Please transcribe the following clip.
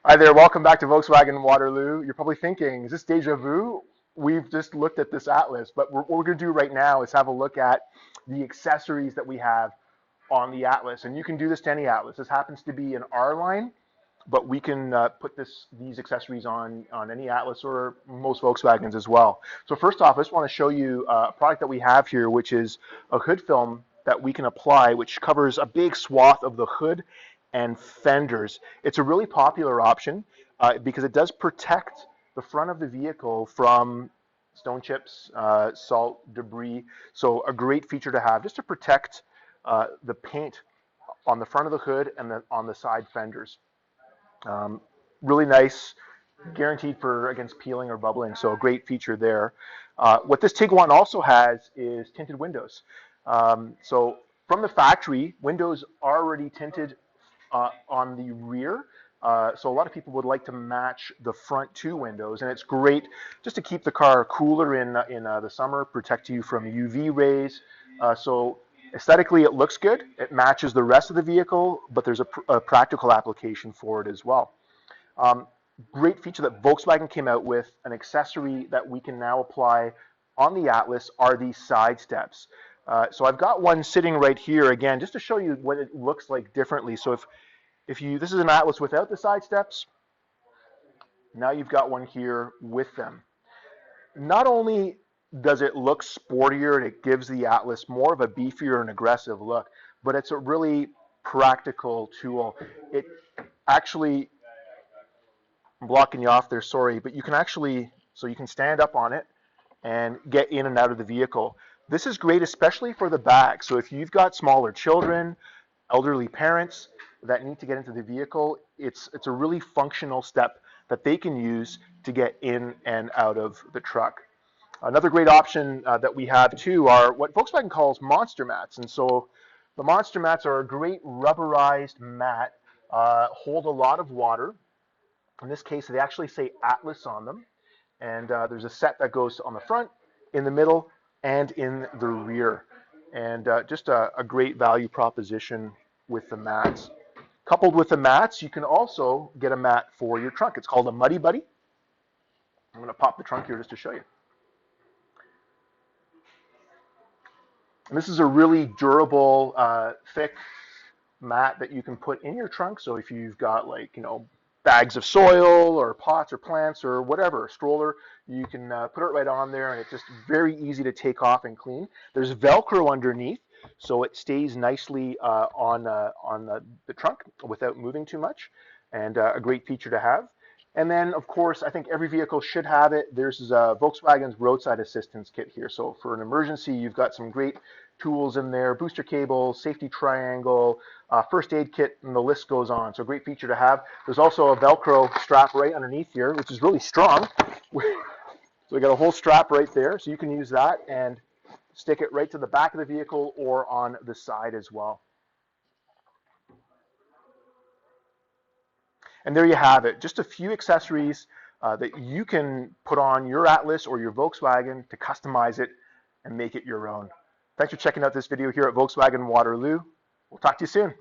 Hi there, welcome back to Volkswagen Waterloo. You're probably thinking, is this deja vu? We've just looked at this Atlas, but what we're going to do right now is have a look at the accessories that we have on the Atlas. And you can do this to any Atlas. This happens to be an R line, but we can put these accessories on any Atlas or most Volkswagens as well. So first off, I just want to show you a product that we have here, which is a hood film that we can apply, which covers a big swath of the hood and fenders. It's a really popular option because it does protect the front of the vehicle from stone chips, salt, debris. So a great feature to have just to protect the paint on the front of the hood and on the side fenders. Really nice, guaranteed for against peeling or bubbling, so a great feature there. What this Tiguan also has is tinted windows. So from the factory, windows are already tinted on the rear. So a lot of people would like to match the front two windows, and it's great just to keep the car cooler in the summer, protect you from UV rays. So aesthetically, it looks good. It matches the rest of the vehicle, but there's a practical application for it as well. Great feature that Volkswagen came out with, an accessory that we can now apply on the Atlas are these side steps. So I've got one sitting right here again, just to show you what it looks like differently. So this is an Atlas without the side steps. Now you've got one here with them. Not only does it look sportier and it gives the Atlas more of a beefier and aggressive look, but it's a really practical tool. It actually, I'm blocking you off there, sorry, but you can actually, so you can stand up on it and get in and out of the vehicle. This is great, especially for the back. So if you've got smaller children, elderly parents that need to get into the vehicle, it's a really functional step that they can use to get in and out of the truck. Another great option that we have too are what Volkswagen calls monster mats. And so the monster mats are a great rubberized mat, hold a lot of water. In this case, they actually say Atlas on them. And there's a set that goes on the front, in the middle, and in the rear. And just a great value proposition with the mats. Coupled with the mats, you can also get a mat for your trunk. It's called a Muddy Buddy. I'm going to pop the trunk here just to show you. And this is a really durable, thick mat that you can put in your trunk. So if you've got bags of soil or pots or plants or whatever, a stroller, you can put it right on there, and it's just very easy to take off and clean. There's Velcro underneath, so it stays nicely on the trunk without moving too much, and a great feature to have. And then, of course, I think every vehicle should have it. There's Volkswagen's Roadside Assistance Kit here. So for an emergency, you've got some great tools in there, booster cable, safety triangle, first aid kit, and the list goes on. So great feature to have. There's also a Velcro strap right underneath here, which is really strong. So we got a whole strap right there, so you can use that and stick it right to the back of the vehicle or on the side as well. And there you have it, just a few accessories that you can put on your Atlas or your Volkswagen to customize it and make it your own. Thanks for checking out this video here at Volkswagen Waterloo. We'll talk to you soon.